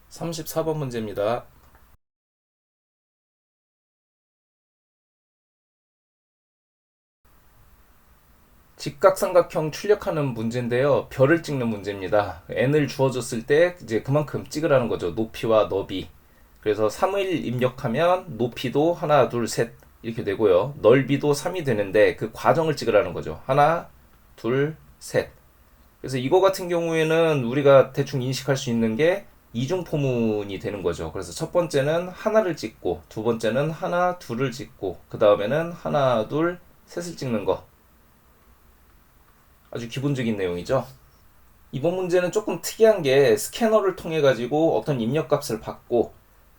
34번 문제입니다. 직각삼각형 출력하는 문제인데요. 별을 찍는 문제입니다. n을 주어졌을 때 이제 그만큼 찍으라는 거죠. 높이와 너비. 그래서 3을 입력하면 높이도 하나, 둘, 셋 이렇게 되고요. 넓이도 3이 되는데 그 과정을 찍으라는 거죠. 하나, 둘, 셋. 그래서 이거 같은 경우에는 우리가 대충 인식할 수 있는 게 이중 포문이 되는 거죠. 그래서 첫 번째는 하나를 찍고, 두 번째는 하나, 둘을 찍고, 그 다음에는 하나, 둘, 셋을 찍는 거. 아주 기본적인 내용이죠. 이번 문제는 조금 특이한 게 스캐너를 통해 가지고 어떤 입력값을 받고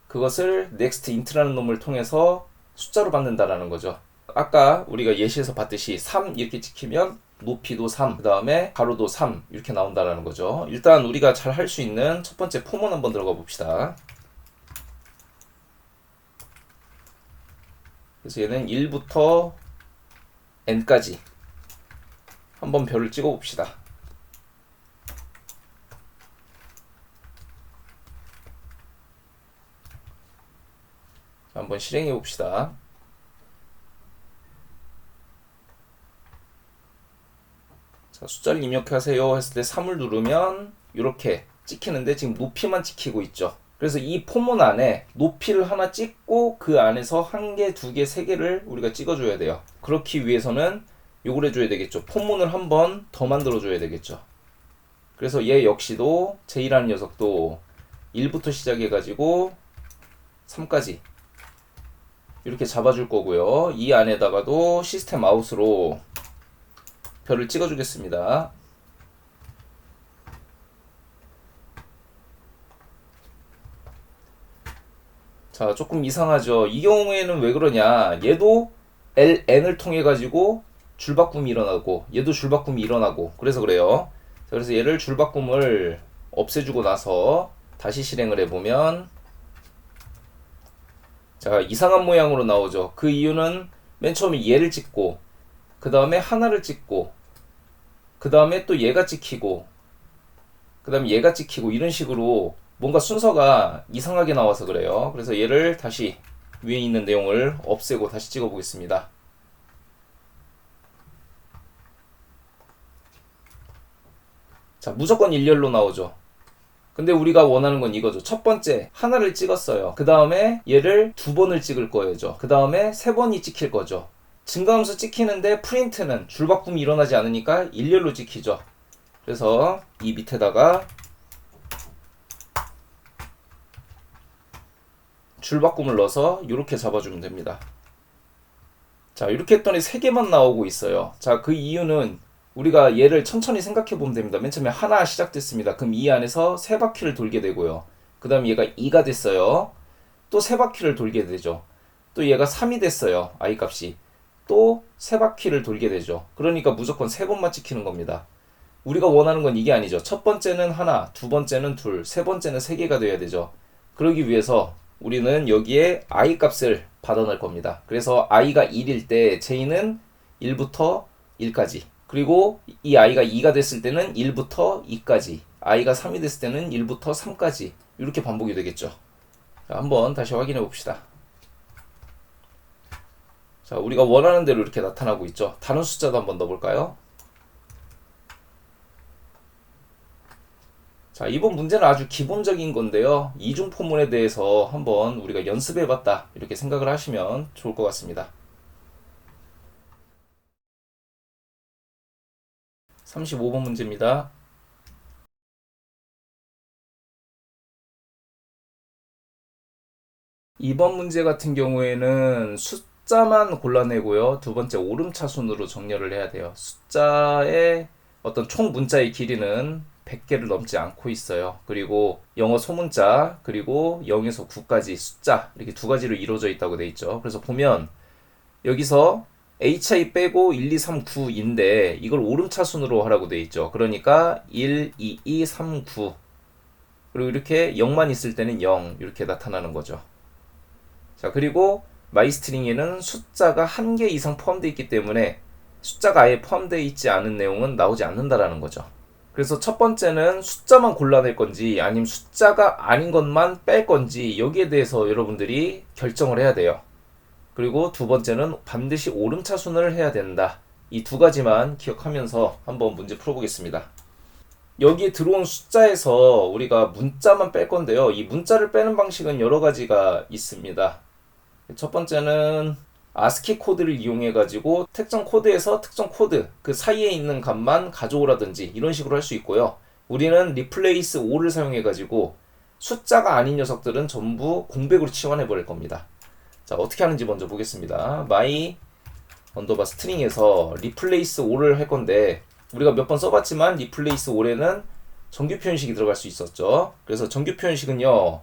그것을 next int라는 놈을 통해서 숫자로 받는다라는 거죠. 아까 우리가 예시에서 봤듯이 3 이렇게 찍히면 높이도 3, 그 다음에 가로도 3 이렇게 나온다라는 거죠. 일단 우리가 잘 할 수 있는 첫 번째 포문 한번 들어가 봅시다. 그래서 얘는 1부터 n까지 한번 별을 찍어 봅시다. 한번 실행해 봅시다. 자, 숫자를 입력하세요 했을 때 3을 누르면 이렇게 찍히는데 지금 높이만 찍히고 있죠. 그래서 이 포문 안에 높이를 하나 찍고 그 안에서 한 개, 두 개, 세 개를 우리가 찍어줘야 돼요. 그렇기 위해서는 요걸 해줘야 되겠죠. 포문을 한 번 더 만들어줘야 되겠죠. 그래서 얘 역시도 J라는 녀석도 1부터 시작해가지고 3까지 이렇게 잡아줄 거고요. 이 안에다가도 시스템 아웃으로 별을 찍어주겠습니다. 자, 조금 이상하죠. 이 경우에는 왜 그러냐. 얘도 ln을 통해 가지고 줄바꿈이 일어나고 얘도 줄바꿈이 일어나고 그래서 그래요. 자, 그래서 얘를 줄바꿈을 없애주고 나서 다시 실행을 해보면 자, 이상한 모양으로 나오죠. 그 이유는 맨 처음에 얘를 찍고 그 다음에 하나를 찍고 그 다음에 또 얘가 찍히고 그 다음에 얘가 찍히고 이런 식으로 뭔가 순서가 이상하게 나와서 그래요. 그래서 얘를 다시 위에 있는 내용을 없애고 다시 찍어 보겠습니다. 자, 무조건 일렬로 나오죠. 근데 우리가 원하는 건 이거죠. 첫 번째 하나를 찍었어요. 그 다음에 얘를 두 번을 찍을 거예요. 그 다음에 세 번이 찍힐 거죠. 증가함수 찍히는데 프린트는 줄바꿈이 일어나지 않으니까 일렬로 찍히죠. 그래서 이 밑에다가 줄바꿈을 넣어서 이렇게 잡아주면 됩니다. 자, 이렇게 했더니 3개만 나오고 있어요. 자, 그 이유는 우리가 얘를 천천히 생각해 보면 됩니다. 맨 처음에 하나 시작됐습니다. 그럼 이 안에서 3바퀴를 돌게 되고요. 그 다음에 얘가 2가 됐어요. 또 3바퀴를 돌게 되죠. 또 얘가 3이 됐어요. i 값이. 또 3바퀴를 돌게 되죠. 그러니까 무조건 3번만 찍히는 겁니다. 우리가 원하는 건 이게 아니죠. 첫 번째는 하나, 두 번째는 둘, 세 번째는 3개가 돼야 되죠. 그러기 위해서 우리는 여기에 i 값을 받아낼 겁니다. 그래서 i가 1일 때 j는 1부터 1까지 그리고 이 i가 2가 됐을 때는 1부터 2까지 i가 3이 됐을 때는 1부터 3까지 이렇게 반복이 되겠죠. 자, 한번 다시 확인해 봅시다. 자, 우리가 원하는 대로 이렇게 나타나고 있죠. 다른 숫자도 한번 넣어볼까요? 자, 이번 문제는 아주 기본적인 건데요. 이중 포문에 대해서 한번 우리가 연습해봤다 이렇게 생각을 하시면 좋을 것 같습니다. 35번 문제입니다. 이번 문제 같은 경우에는 숫자만 골라내고요. 두 번째 오름차순으로 정렬을 해야 돼요. 숫자의 어떤 총 문자의 길이는 100개를 넘지 않고 있어요. 그리고 영어 소문자, 그리고 0에서 9까지 숫자, 이렇게 두 가지로 이루어져 있다고 돼 있죠. 그래서 보면 여기서 hi 빼고 1, 2, 3, 9인데 이걸 오름차순으로 하라고 돼 있죠. 그러니까 1, 2, 2, 3, 9 그리고 이렇게 0만 있을 때는 0 이렇게 나타나는 거죠. 자, 그리고 마이스트링에는 숫자가 한 개 이상 포함되어 있기 때문에 숫자가 아예 포함되어 있지 않은 내용은 나오지 않는다라는 거죠. 그래서 첫 번째는 숫자만 골라낼 건지 아니면 숫자가 아닌 것만 뺄 건지 여기에 대해서 여러분들이 결정을 해야 돼요. 그리고 두 번째는 반드시 오름차순을 해야 된다. 이 두 가지만 기억하면서 한번 문제 풀어보겠습니다. 여기에 들어온 숫자에서 우리가 문자만 뺄 건데요. 이 문자를 빼는 방식은 여러 가지가 있습니다. 첫 번째는 아스키 코드를 이용해 가지고 특정 코드에서 특정 코드 그 사이에 있는 값만 가져오라든지 이런 식으로 할 수 있고요. 우리는 replace all을 사용해 가지고 숫자가 아닌 녀석들은 전부 공백으로 치환해 버릴 겁니다. 자, 어떻게 하는지 먼저 보겠습니다. my 언더바 스트링에서 replace all을 할 건데 우리가 몇 번 써봤지만 replace all에는 정규 표현식이 들어갈 수 있었죠. 그래서 정규 표현식은요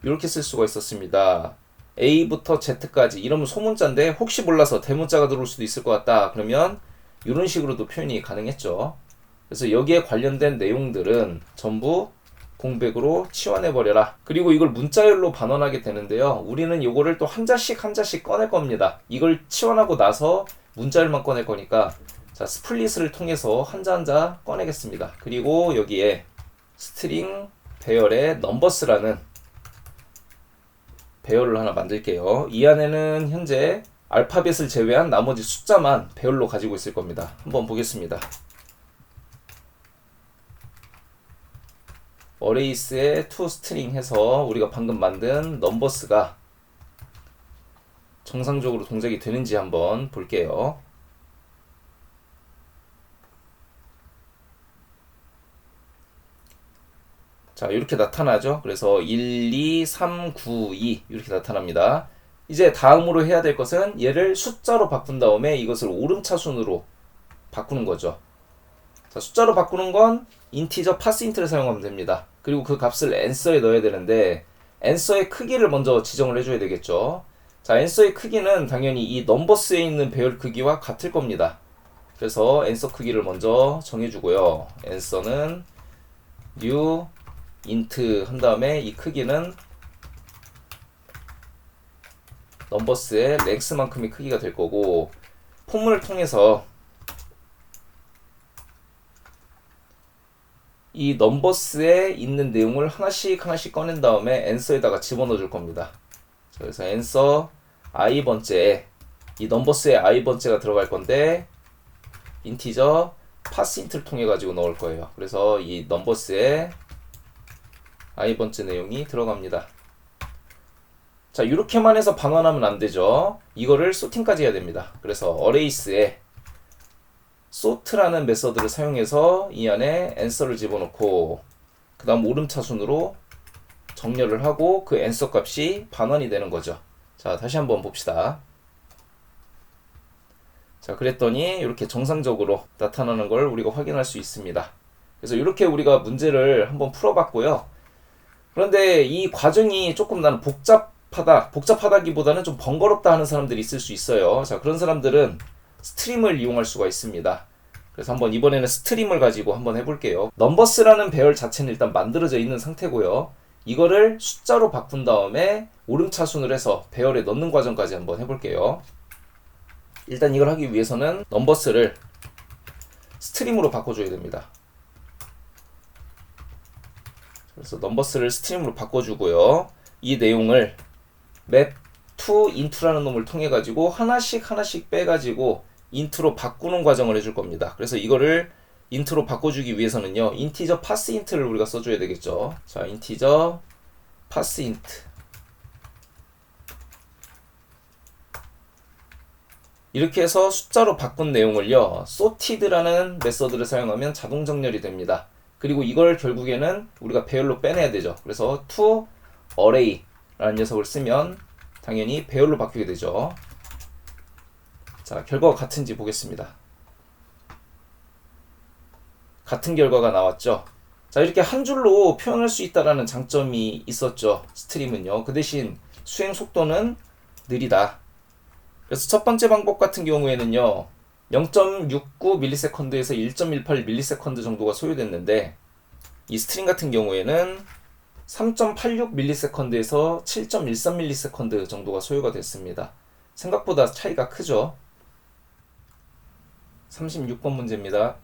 이렇게 쓸 수가 있었습니다. A부터 Z까지 이러면 소문자인데 혹시 몰라서 대문자가 들어올 수도 있을 것 같다. 그러면 이런 식으로도 표현이 가능했죠. 그래서 여기에 관련된 내용들은 전부 공백으로 치환해버려라. 그리고 이걸 문자열로 반환하게 되는데요. 우리는 이거를 또 한 자씩 한 자씩 꺼낼 겁니다. 이걸 치환하고 나서 문자열만 꺼낼 거니까 자, 스플릿을 통해서 한자 한자 꺼내겠습니다. 그리고 여기에 스트링 배열의 넘버스라는 배열을 하나 만들게요. 이 안에는 현재 알파벳을 제외한 나머지 숫자만 배열로 가지고 있을 겁니다. 한번 보겠습니다. 어레이스의 toString 해서 우리가 방금 만든 넘버스가 정상적으로 동작이 되는지 한번 볼게요. 자, 이렇게 나타나죠. 그래서 1, 2, 3, 9, 2 이렇게 나타납니다. 이제 다음으로 해야 될 것은 얘를 숫자로 바꾼 다음에 이것을 오름차순으로 바꾸는 거죠. 자, 숫자로 바꾸는 건 인티저 파스인트를 사용하면 됩니다. 그리고 그 값을 answer에 넣어야 되는데 answer의 크기를 먼저 지정을 해줘야 되겠죠. 자, answer의 크기는 당연히 이 넘버스에 있는 배열 크기와 같을 겁니다. 그래서 answer 크기를 먼저 정해주고요. answer는 new int 한 다음에 이 크기는 넘버스의 length만큼의 크기가 될 거고 폼을 통해서 이 넘버스에 있는 내용을 하나씩 하나씩 꺼낸 다음에 answer에다가 집어넣어 줄 겁니다. 그래서 answer i번째에 이 넘버스에 i번째가 들어갈 건데 인티저 파스인트를 통해 가지고 넣을 거예요. 그래서 이 넘버스에 i번째 내용이 들어갑니다. 자, 이렇게만 해서 반환하면 안 되죠. 이거를 소팅까지 해야 됩니다. 그래서 어레이스에 sort라는 메서드를 사용해서 이 안에 answer를 집어넣고 그 다음 오름차순으로 정렬을 하고 그 answer 값이 반환이 되는 거죠. 자, 다시 한번 봅시다. 자, 그랬더니 이렇게 정상적으로 나타나는 걸 우리가 확인할 수 있습니다. 그래서 이렇게 우리가 문제를 한번 풀어봤고요. 그런데 이 과정이 조금 나는 복잡하다기보다는 좀 번거롭다 하는 사람들이 있을 수 있어요. 자, 그런 사람들은 스트림을 이용할 수가 있습니다. 그래서 한번 이번에는 스트림을 가지고 한번 해볼게요. 넘버스라는 배열 자체는 일단 만들어져 있는 상태고요. 이거를 숫자로 바꾼 다음에 오름차순을 해서 배열에 넣는 과정까지 한번 해볼게요. 일단 이걸 하기 위해서는 넘버스를 스트림으로 바꿔줘야 됩니다. 그래서 넘버스를 스트림으로 바꿔주고요. 이 내용을 map to int라는 놈을 통해 가지고 하나씩 빼가지고 int로 바꾸는 과정을 해줄 겁니다. 그래서 이거를 int로 바꿔주기 위해서는요, integer parseint를 우리가 써줘야 되겠죠. 자, integer parseint. 이렇게 해서 숫자로 바꾼 내용을요, sorted라는 메서드를 사용하면 자동 정렬이 됩니다. 그리고 이걸 결국에는 우리가 배열로 빼내야 되죠. 그래서 to array라는 녀석을 쓰면 당연히 배열로 바뀌게 되죠. 자, 결과가 같은지 보겠습니다. 같은 결과가 나왔죠. 자, 이렇게 한 줄로 표현할 수 있다라는 장점이 있었죠. 스트림은요. 그 대신 수행 속도는 느리다. 그래서 첫 번째 방법 같은 경우에는요, 0.69ms에서 1.18ms 정도가 소요됐는데, 이 스트링 같은 경우에는 3.86ms에서 7.13ms 정도가 소요가 됐습니다. 생각보다 차이가 크죠. 36번 문제입니다.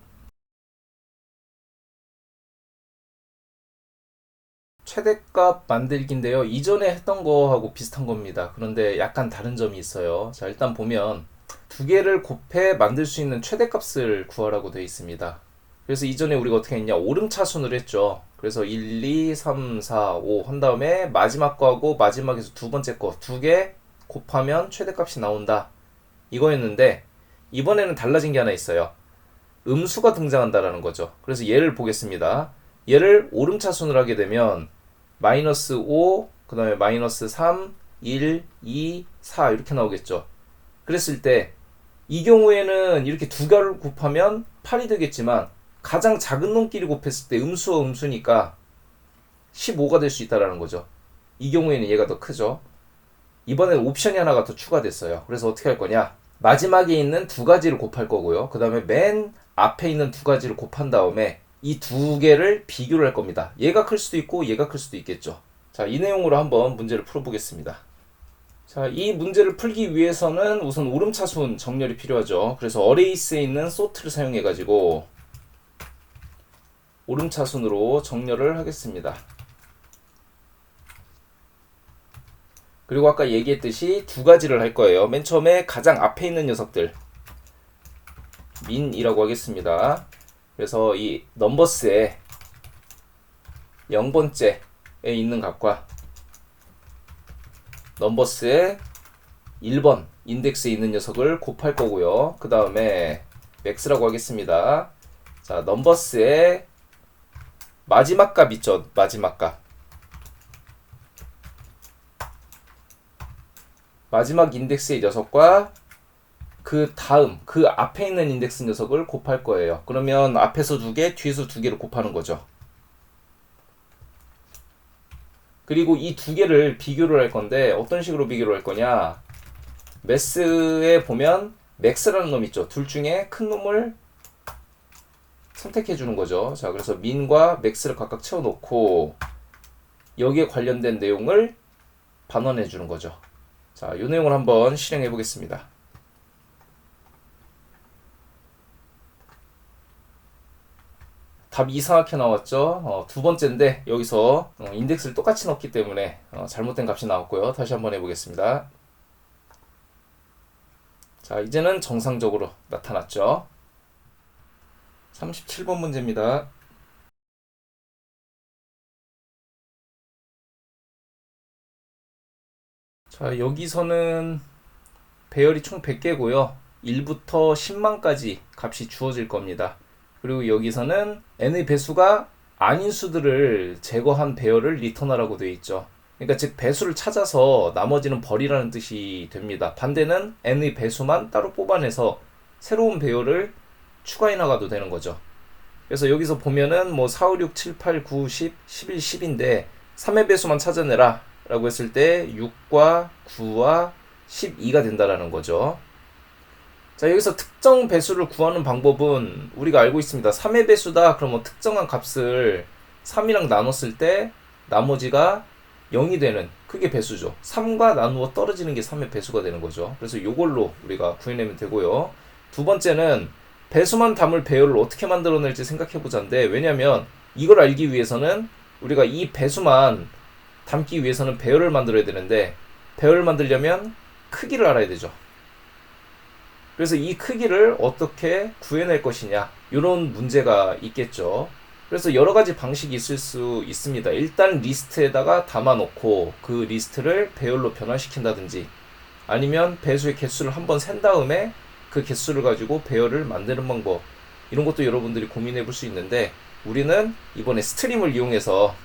최대값 만들기인데요. 이전에 했던 거하고 비슷한 겁니다. 그런데 약간 다른 점이 있어요. 자, 일단 보면 두 개를 곱해 만들 수 있는 최대값을 구하라고 되어 있습니다. 그래서 이전에 우리가 어떻게 했냐? 오름차순을 했죠. 그래서 1, 2, 3, 4, 5 한 다음에 마지막 거하고 마지막에서 두 번째 거 두 개 곱하면 최대값이 나온다. 이거였는데 이번에는 달라진 게 하나 있어요. 음수가 등장한다라는 거죠. 그래서 얘를 보겠습니다. 얘를 오름차순을 하게 되면 마이너스 5, 그 다음에 마이너스 3, 1, 2, 4 이렇게 나오겠죠. 그랬을 때 이 경우에는 이렇게 두 개를 곱하면 8이 되겠지만 가장 작은 놈끼리 곱했을 때 음수와 음수니까 15가 될 수 있다는 거죠. 이 경우에는 얘가 더 크죠. 이번엔 옵션이 하나가 더 추가됐어요. 그래서 어떻게 할 거냐? 마지막에 있는 두 가지를 곱할 거고요. 그 다음에 맨 앞에 있는 두 가지를 곱한 다음에 이 두 개를 비교를 할 겁니다. 얘가 클 수도 있고 얘가 클 수도 있겠죠. 자, 이 내용으로 한번 문제를 풀어보겠습니다. 자, 이 문제를 풀기 위해서는 우선 오름차순 정렬이 필요하죠. 그래서 어레이스에 있는 소트를 사용해 가지고 오름차순으로 정렬을 하겠습니다. 그리고 아까 얘기했듯이 두 가지를 할 거예요. 맨 처음에 가장 앞에 있는 녀석들 민이라고 하겠습니다. 그래서 이 넘버스에 0번째에 있는 값과 넘버스의 1번 인덱스에 있는 녀석을 곱할 거고요. 그 다음에 max라고 하겠습니다. 자, 넘버스의 마지막 값 있죠. 마지막 값. 마지막 인덱스의 녀석과 그 다음, 그 앞에 있는 인덱스 녀석을 곱할 거예요. 그러면 앞에서 두 개, 뒤에서 두 개를 곱하는 거죠. 그리고 이 두 개를 비교를 할 건데 어떤 식으로 비교를 할 거냐? 매스에 보면 맥스라는 놈 있죠. 둘 중에 큰 놈을 선택해 주는 거죠. 자, 그래서 민과 맥스를 각각 채워놓고 여기에 관련된 내용을 반원해 주는 거죠. 자, 이 내용을 한번 실행해 보겠습니다. 답이 이상하게 나왔죠. 두 번째인데 여기서 인덱스를 똑같이 넣었기 때문에 잘못된 값이 나왔고요. 다시 한번 해보겠습니다. 자, 이제는 정상적으로 나타났죠. 37번 문제입니다. 자, 여기서는 배열이 총 100개고요. 1부터 10만까지 값이 주어질 겁니다. 그리고 여기서는 n의 배수가 아닌 수들을 제거한 배열을 리턴하라고 되어 있죠. 그러니까 즉 배수를 찾아서 나머지는 버리라는 뜻이 됩니다. 반대는 n의 배수만 따로 뽑아내서 새로운 배열을 추가해 나가도 되는 거죠. 그래서 여기서 보면은 뭐 4, 5, 6, 7, 8, 9, 10, 11, 10인데 3의 배수만 찾아내라 라고 했을 때 6과 9와 12가 된다라는 거죠. 자, 여기서 특정 배수를 구하는 방법은 우리가 알고 있습니다. 3의 배수다 그러면 특정한 값을 3이랑 나눴을 때 나머지가 0이 되는 그게 배수죠. 3과 나누어 떨어지는 게 3의 배수가 되는 거죠. 그래서 이걸로 우리가 구해내면 되고요. 두 번째는 배수만 담을 배열을 어떻게 만들어낼지 생각해보자인데, 왜냐면 이걸 알기 위해서는 우리가 이 배수만 담기 위해서는 배열을 만들어야 되는데, 배열을 만들려면 크기를 알아야 되죠. 그래서 이 크기를 어떻게 구해낼 것이냐, 이런 문제가 있겠죠. 그래서 여러 가지 방식이 있을 수 있습니다. 일단 리스트에다가 담아놓고 그 리스트를 배열로 변화시킨다든지, 아니면 배수의 개수를 한번 센 다음에 그 개수를 가지고 배열을 만드는 방법, 이런 것도 여러분들이 고민해 볼 수 있는데, 우리는 이번에 스트림을 이용해서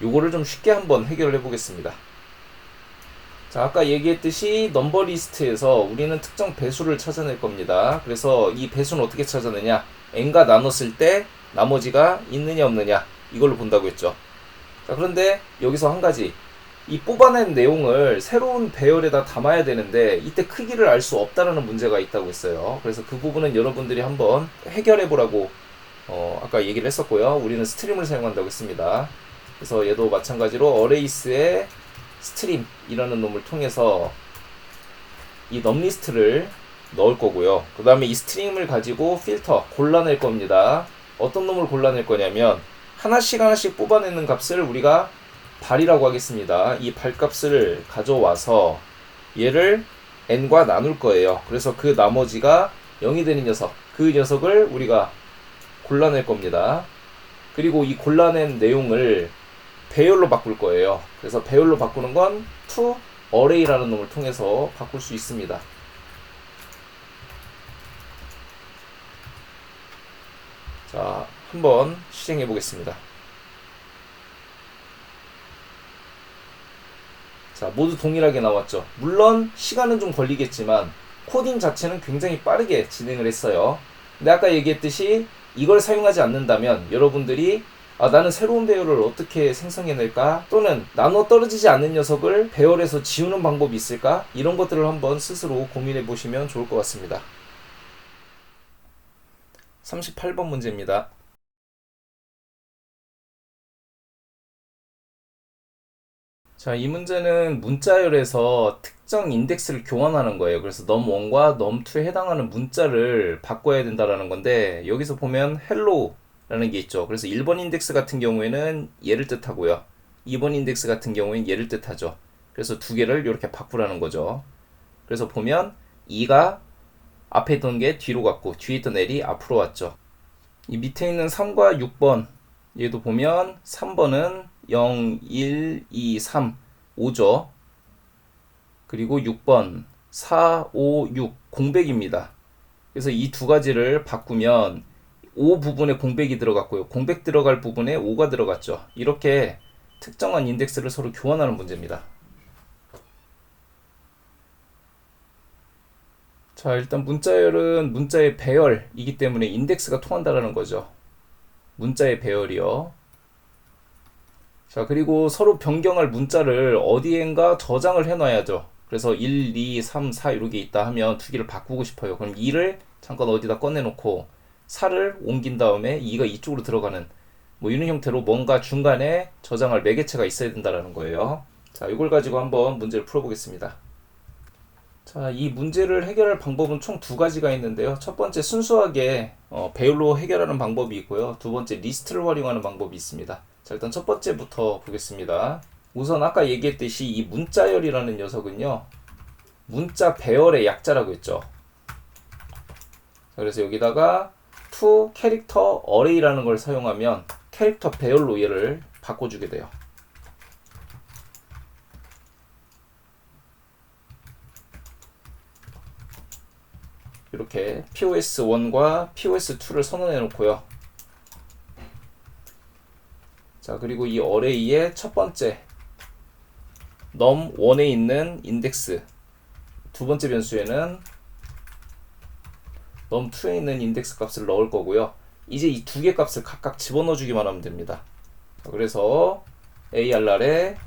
요거를 좀 쉽게 한번 해결해 보겠습니다. 자, 아까 얘기했듯이 넘버 리스트에서 우리는 특정 배수를 찾아낼 겁니다. 그래서 이 배수는 어떻게 찾아내냐, n과 나눴을 때 나머지가 있느냐 없느냐, 이걸로 본다고 했죠. 자, 그런데 여기서 한 가지, 이 뽑아낸 내용을 새로운 배열에다 담아야 되는데 이때 크기를 알 수 없다라는 문제가 있다고 했어요. 그래서 그 부분은 여러분들이 한번 해결해 보라고 아까 얘기를 했었고요. 우리는 스트림을 사용한다고 했습니다. 그래서 얘도 마찬가지로 어레이스의 스트림이라는 놈을 통해서 이 넘리스트를 넣을 거고요. 그 다음에 이 스트림을 가지고 필터 골라낼 겁니다. 어떤 놈을 골라낼 거냐면 하나씩 하나씩 뽑아내는 값을 우리가 발이라고 하겠습니다. 이 발값을 가져와서 얘를 n과 나눌 거예요. 그래서 그 나머지가 0이 되는 녀석, 그 녀석을 우리가 골라낼 겁니다. 그리고 이 골라낸 내용을 배열로 바꿀 거예요. 그래서 배열로 바꾸는 건 to array라는 놈을 통해서 바꿀 수 있습니다. 자, 한번 실행해 보겠습니다. 자, 모두 동일하게 나왔죠. 물론 시간은 좀 걸리겠지만 코딩 자체는 굉장히 빠르게 진행을 했어요. 근데 아까 얘기했듯이 이걸 사용하지 않는다면 여러분들이 나는 새로운 배열을 어떻게 생성해낼까? 또는 나눠 떨어지지 않는 녀석을 배열에서 지우는 방법이 있을까? 이런 것들을 한번 스스로 고민해 보시면 좋을 것 같습니다. 38번 문제입니다. 자, 이 문제는 문자열에서 특정 인덱스를 교환하는 거예요. 그래서 num1과 num2에 해당하는 문자를 바꿔야 된다라는 건데, 여기서 보면 hello라는 게 있죠. 그래서 1번 인덱스 같은 경우에는 얘를 뜻하고요. 2번 인덱스 같은 경우에는 얘를 뜻하죠. 그래서 두 개를 이렇게 바꾸라는 거죠. 그래서 보면 2가 앞에 있던 게 뒤로 갔고 뒤에 있던 L이 앞으로 왔죠. 이 밑에 있는 3과 6번 얘도 보면 3번은 0, 1, 2, 3, 5죠. 그리고 6번 4, 5, 6 공백입니다. 그래서 이 두 가지를 바꾸면 5 부분에 공백이 들어갔고요. 공백 들어갈 부분에 5가 들어갔죠. 이렇게 특정한 인덱스를 서로 교환하는 문제입니다. 자, 일단 문자열은 문자의 배열이기 때문에 인덱스가 통한다라는 거죠. 문자의 배열이요. 자, 그리고 서로 변경할 문자를 어디엔가 저장을 해놔야죠. 그래서 1, 2, 3, 4 이렇게 있다 하면 두 개를 바꾸고 싶어요. 그럼 2를 잠깐 어디다 꺼내놓고 4를 옮긴 다음에 2가 이쪽으로 들어가는 뭐 이런 형태로 뭔가 중간에 저장할 매개체가 있어야 된다는 거예요. 자, 이걸 가지고 한번 문제를 풀어보겠습니다. 자, 이 문제를 해결할 방법은 총 두 가지가 있는데요. 첫 번째 순수하게 배열로 해결하는 방법이 있고요. 두 번째 리스트를 활용하는 방법이 있습니다. 자, 일단 첫 번째부터 보겠습니다. 우선 아까 얘기했듯이 이 문자열이라는 녀석은요, 문자 배열의 약자라고 했죠. 자, 그래서 여기다가 to 캐릭터 array라는 걸 사용하면 캐릭터 배열로 얘를 바꿔주게 돼요. 이렇게 POS1과 POS2를 선언해 놓고요. 자, 그리고 이 array의 첫 번째 num1에 있는 인덱스, 두 번째 변수에는 num2에 있는 인덱스 값을 넣을 거고요. 이제 이 두 개 값을 각각 집어넣어 주기만 하면 됩니다. 자, 그래서 ARR에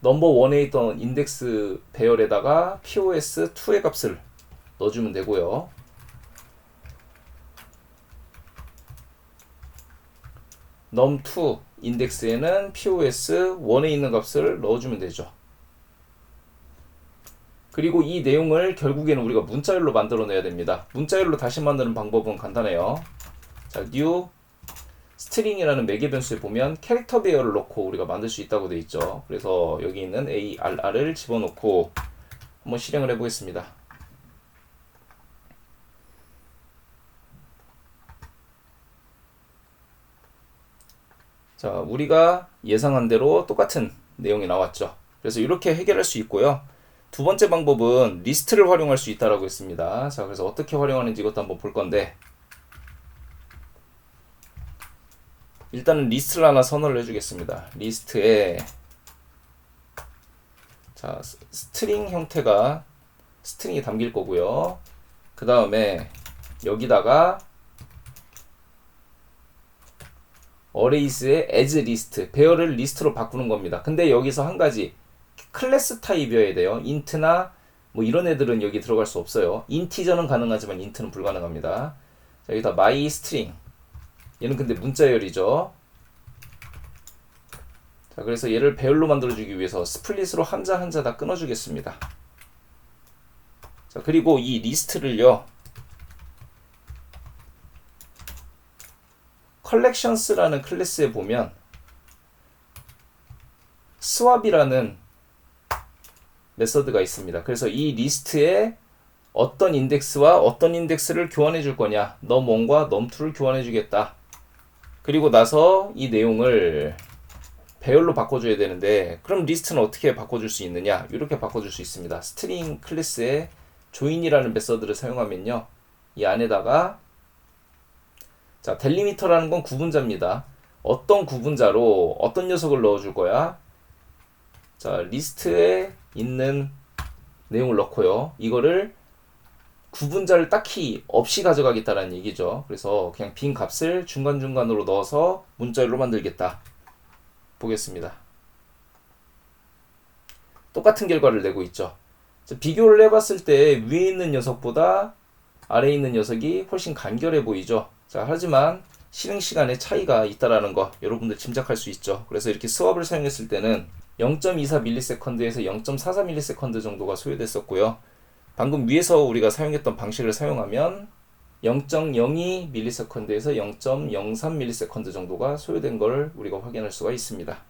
넘버1에 있던 인덱스 배열에다가 POS2의 값을 넣어주면 되고요. num2 인덱스에는 POS1에 있는 값을 넣어주면 되죠. 그리고 이 내용을 결국에는 우리가 문자열로 만들어내야 됩니다. 문자열로 다시 만드는 방법은 간단해요. 자, new 스트링이라는 매개 변수에 보면 캐릭터 배열을 넣고 우리가 만들 수 있다고 되어 있죠. 그래서 여기 있는 ARR을 집어넣고 한번 실행을 해보겠습니다. 자, 우리가 예상한 대로 똑같은 내용이 나왔죠. 그래서 이렇게 해결할 수 있고요. 두 번째 방법은 리스트를 활용할 수 있다고 했습니다. 자, 그래서 어떻게 활용하는지 이것도 한번 볼 건데, 일단은 리스트를 하나 선언을 해주겠습니다. 리스트에 자, 스트링 형태가 스트링이 담길 거고요. 그 다음에 여기다가 어레이스의 as list, 배열을 리스트로 바꾸는 겁니다. 근데 여기서 한 가지, 클래스 타입이어야 돼요. int나 뭐 이런 애들은 여기 들어갈 수 없어요. 인티저는 가능하지만 int는 불가능합니다. 자, 여기다 my string, 얘는 근데 문자열이죠. 자, 그래서 얘를 배열로 만들어주기 위해서 스플릿으로 한자 한자 다 끊어주겠습니다. 자, 그리고 이 리스트를요, collections라는 클래스에 보면 swap이라는 메서드가 있습니다. 그래서 이 리스트에 어떤 인덱스와 어떤 인덱스를 교환해 줄 거냐, num1과 num2를 교환해 주겠다. 그리고 나서 이 내용을 배열로 바꿔줘야 되는데, 그럼 리스트는 어떻게 바꿔줄 수 있느냐? 이렇게 바꿔줄 수 있습니다. 스트링 클래스에 join이라는 메서드를 사용하면요, 이 안에다가 자, 델리미터라는 건 구분자입니다. 어떤 구분자로 어떤 녀석을 넣어줄 거야? 자, 리스트에 있는 내용을 넣고요. 이거를 구분자를 딱히 없이 가져가겠다는 얘기죠. 그래서 그냥 빈 값을 중간중간으로 넣어서 문자열로 만들겠다. 보겠습니다. 똑같은 결과를 내고 있죠. 비교를 해봤을 때 위에 있는 녀석보다 아래에 있는 녀석이 훨씬 간결해 보이죠. 자, 하지만 실행 시간에 차이가 있다라는 거 여러분들 짐작할 수 있죠. 그래서 이렇게 스왑을 사용했을 때는 0.24ms에서 0.44ms 정도가 소요됐었고요. 방금 위에서 우리가 사용했던 방식을 사용하면 0.02ms에서 0.03ms 정도가 소요된 걸 우리가 확인할 수가 있습니다.